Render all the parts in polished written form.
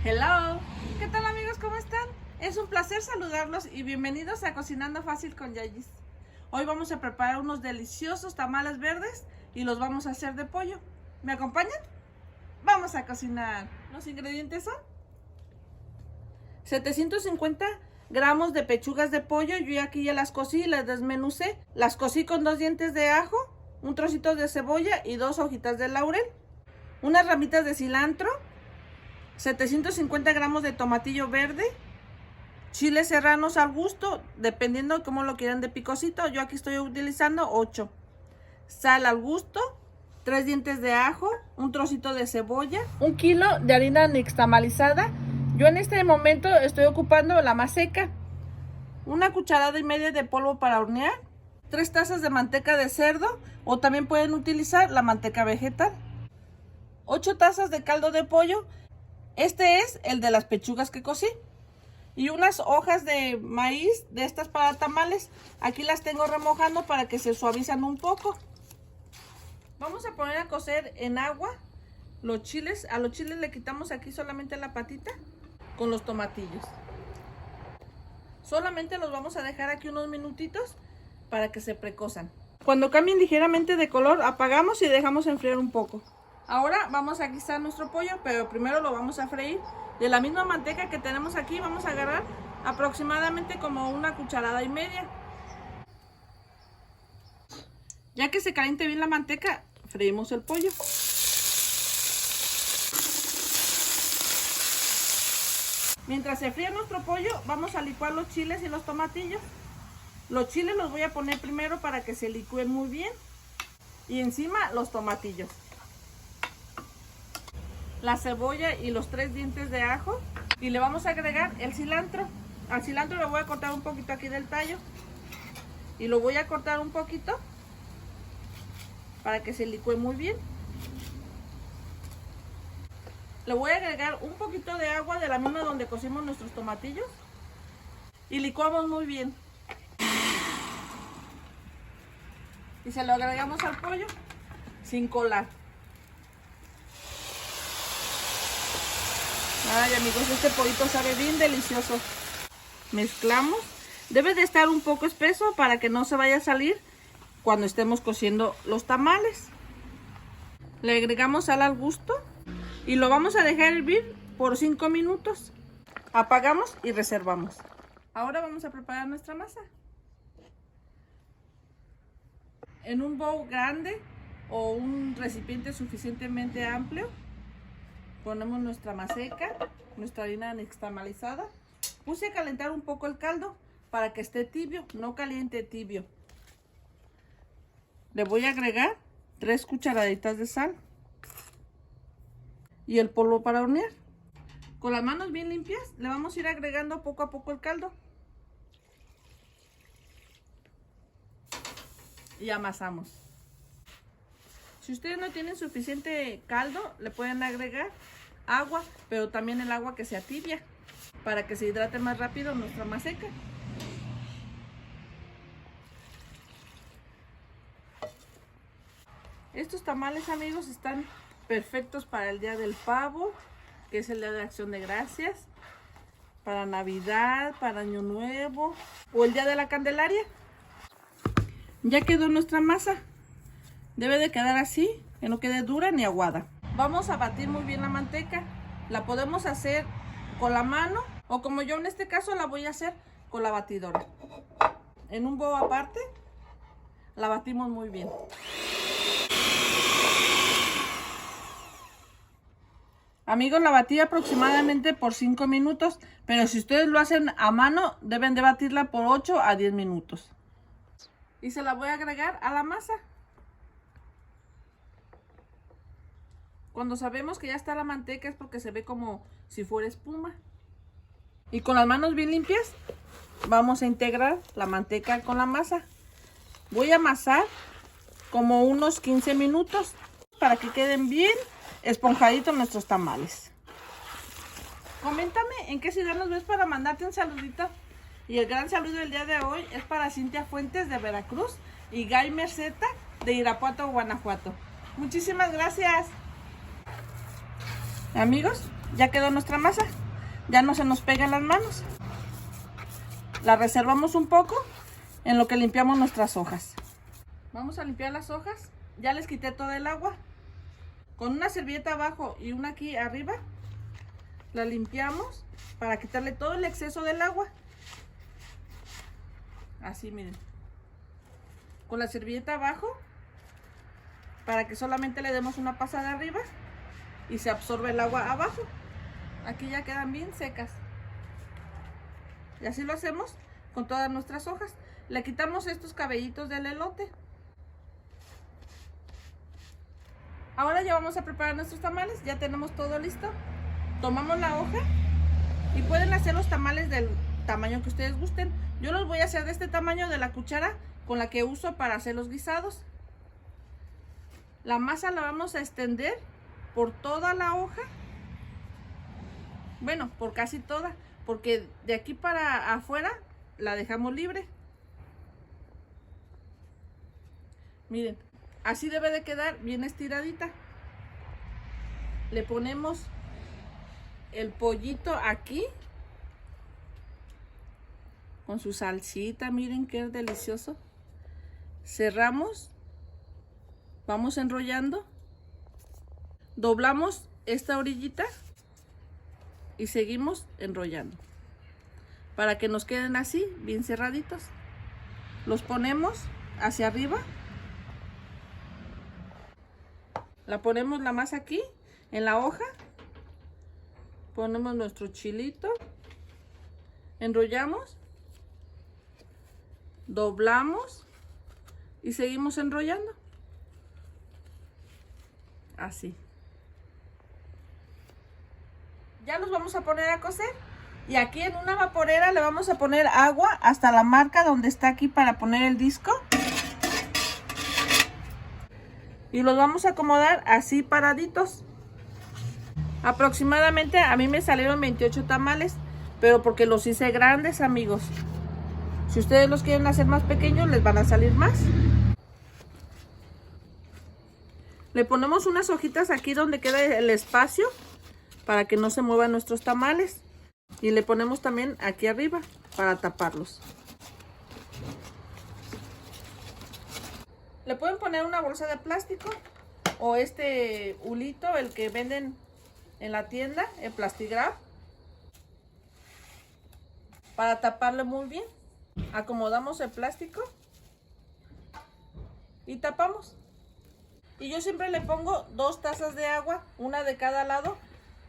Hello, ¿qué tal amigos? ¿Cómo están? Es un placer saludarlos y bienvenidos a Cocinando Fácil con Yayis. Hoy vamos a preparar unos deliciosos tamales verdes y los vamos a hacer de pollo. ¿Me acompañan? Vamos a cocinar. Los ingredientes son 750 gramos de pechugas de pollo. Yo aquí ya las cocí y las desmenucé. Las cocí con 2 dientes de ajo, un trocito de cebolla y 2 hojitas de laurel, unas ramitas de cilantro, 750 gramos de tomatillo verde, chiles serranos al gusto, dependiendo de cómo lo quieran de picosito. Yo aquí estoy utilizando 8. Sal al gusto, 3 dientes de ajo, un trocito de cebolla, 1 kilo de harina nixtamalizada. Yo en este momento estoy ocupando la más seca, 1,5 cucharadas de polvo para hornear, 3 tazas de manteca de cerdo o también pueden utilizar la manteca vegetal, 8 tazas de caldo de pollo. Este es el de las pechugas que cocí. Y unas hojas de maíz de estas para tamales. Aquí las tengo remojando para que se suavizan un poco. Vamos a poner a cocer en agua los chiles. A los chiles le quitamos aquí solamente la patita con los tomatillos. Solamente los vamos a dejar aquí unos minutitos para que se precosan. Cuando cambien ligeramente de color, apagamos y dejamos enfriar un poco. Ahora vamos a guisar nuestro pollo, pero primero lo vamos a freír. De la misma manteca que tenemos aquí, vamos a agarrar aproximadamente como 1,5 cucharadas. Ya que se caliente bien la manteca, freímos el pollo. Mientras se fríe nuestro pollo, vamos a licuar los chiles y los tomatillos. Los chiles los voy a poner primero para que se licúen muy bien. Y encima los tomatillos, la cebolla y los 3 dientes de ajo. Y le vamos a agregar el cilantro. Al cilantro le voy a cortar un poquito aquí del tallo. Y lo voy a cortar un poquito para que se licúe muy bien. Le voy a agregar un poquito de agua de la misma donde cocimos nuestros tomatillos. Y licuamos muy bien. Y se lo agregamos al pollo sin colar. Ay amigos, este pollito sabe bien delicioso. Mezclamos. Debe de estar un poco espeso para que no se vaya a salir cuando estemos cociendo los tamales. Le agregamos sal al gusto y lo vamos a dejar hervir por 5 minutos. Apagamos y reservamos. Ahora vamos a preparar nuestra masa. En un bowl grande o un recipiente suficientemente amplio, ponemos nuestra maseca, nuestra harina nixtamalizada. Puse a calentar un poco el caldo para que esté tibio, no caliente, tibio. Le voy a agregar 3 cucharaditas de sal y el polvo para hornear. Con las manos bien limpias le vamos a ir agregando poco a poco el caldo. Y amasamos. Si ustedes no tienen suficiente caldo, le pueden agregar agua, pero también el agua que sea tibia para que se hidrate más rápido nuestra maseca. Estos tamales amigos están perfectos para el día del pavo, que es el día de Acción de Gracias, para Navidad, para Año Nuevo o el día de la Candelaria. Ya quedó nuestra masa. Debe de quedar así, que no quede dura ni aguada. Vamos a batir muy bien la manteca. La podemos hacer con la mano o como yo en este caso la voy a hacer con la batidora. En un bowl aparte la batimos muy bien. Amigos, la batí aproximadamente por 5 minutos, pero si ustedes lo hacen a mano deben de batirla por 8 a 10 minutos. Y se la voy a agregar a la masa. Cuando sabemos que ya está la manteca es porque se ve como si fuera espuma. Y con las manos bien limpias vamos a integrar la manteca con la masa. Voy a amasar como unos 15 minutos para que queden bien esponjaditos nuestros tamales. Coméntame en qué ciudad nos ves para mandarte un saludito. Y el gran saludo del día de hoy es para Cintia Fuentes de Veracruz y Guy Merceta de Irapuato, Guanajuato. Muchísimas gracias. Amigos, Ya quedó nuestra masa. Ya no se nos pega en las manos. La reservamos un poco en lo que limpiamos nuestras hojas. Vamos a limpiar las hojas. Ya les quité todo el agua. Con una servilleta abajo y una aquí arriba, la limpiamos para quitarle todo el exceso del agua. Así, miren. Con la servilleta abajo, para que solamente le demos una pasada arriba y se absorbe el agua abajo. Aquí ya quedan bien secas. Y así lo hacemos con todas nuestras hojas. Le quitamos estos cabellitos del elote. Ahora ya vamos a preparar nuestros tamales. Ya tenemos todo listo. Tomamos la hoja y pueden hacer los tamales del tamaño que ustedes gusten. Yo los voy a hacer de este tamaño, de la cuchara con la que uso para hacer los guisados. La masa la vamos a extender por toda la hoja. Bueno, por casi toda, porque de aquí para afuera la dejamos libre. Miren, así debe de quedar bien estiradita. Le ponemos el pollito aquí con su salsita, miren qué delicioso. Cerramos, vamos enrollando, doblamos esta orillita y seguimos enrollando para que nos queden así bien cerraditos. Los ponemos hacia arriba, la ponemos la masa aquí en la hoja, ponemos nuestro chilito, enrollamos, doblamos y seguimos enrollando así. Ya los vamos a poner a cocer y aquí en una vaporera le vamos a poner agua hasta la marca donde está aquí para poner el disco y los vamos a acomodar así paraditos. Aproximadamente a mí me salieron 28 tamales, pero porque los hice grandes, amigos. Si ustedes los quieren hacer más pequeños, les van a salir más. Le ponemos unas hojitas aquí donde queda el espacio para que no se muevan nuestros tamales. Y le ponemos también aquí arriba para taparlos. Le pueden poner una bolsa de plástico o este hulito, el que venden en la tienda, el Plastigraf, para taparle muy bien. Acomodamos el plástico y tapamos. Y yo siempre le pongo 2 tazas de agua, una de cada lado,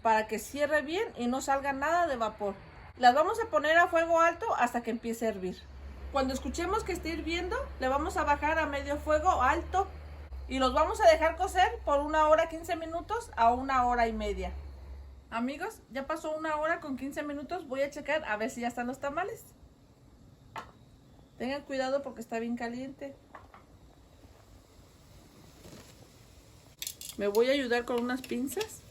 para que cierre bien y no salga nada de vapor. Las vamos a poner a fuego alto hasta que empiece a hervir. Cuando escuchemos que esté hirviendo, le vamos a bajar a medio fuego alto y los vamos a dejar cocer por 1 hora 15 minutos a 1 hora y media. Amigos, ya pasó 1 hora con 15 minutos. Voy a checar a ver si ya están los tamales. Tengan cuidado porque está bien caliente. Me voy a ayudar con unas pinzas.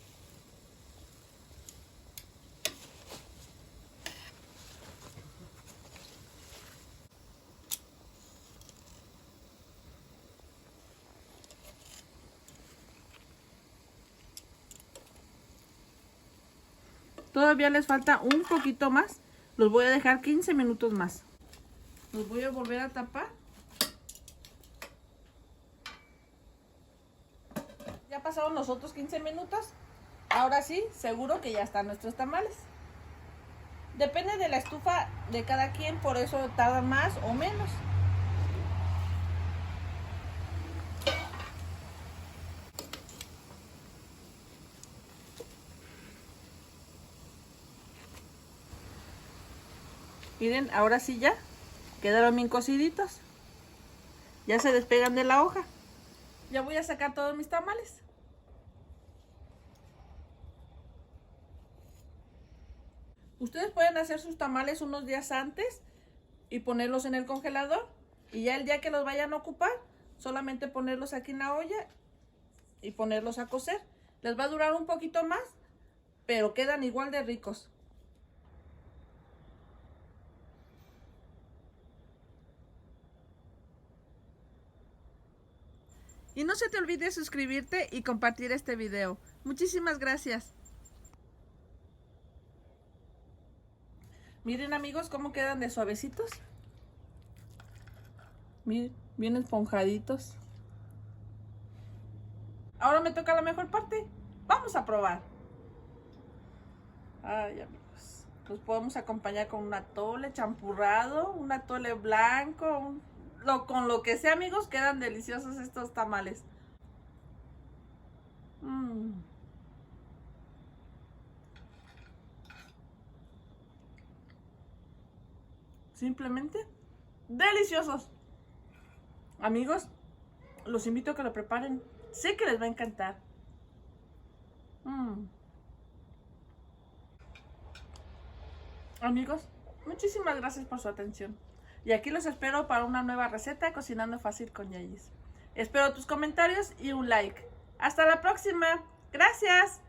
Todavía les falta un poquito más. Los voy a dejar 15 minutos más. Los voy a volver a tapar. Ya pasaron los otros 15 minutos. Ahora sí, seguro que ya están nuestros tamales. Depende de la estufa de cada quien, por eso tardan más o menos. Miren, ahora sí ya quedaron bien cociditos. Ya se despegan de la hoja. Ya voy a sacar todos mis tamales. Ustedes pueden hacer sus tamales unos días antes y ponerlos en el congelador. Y ya el día que los vayan a ocupar, solamente ponerlos aquí en la olla y ponerlos a cocer. Les va a durar un poquito más, pero quedan igual de ricos. Y no se te olvide suscribirte y compartir este video. Muchísimas gracias. Miren amigos cómo quedan de suavecitos. Miren, bien esponjaditos. Ahora me toca la mejor parte. Vamos a probar. Ay amigos, los podemos acompañar con un atole champurrado, un atole blanco, con lo que sea amigos, quedan deliciosos estos tamales. Simplemente deliciosos. Amigos, los invito a que lo preparen. Sé que les va a encantar. Amigos, muchísimas gracias por su atención. Y aquí los espero para una nueva receta Cocinando Fácil con Yayis. Espero tus comentarios y un like. Hasta la próxima. Gracias.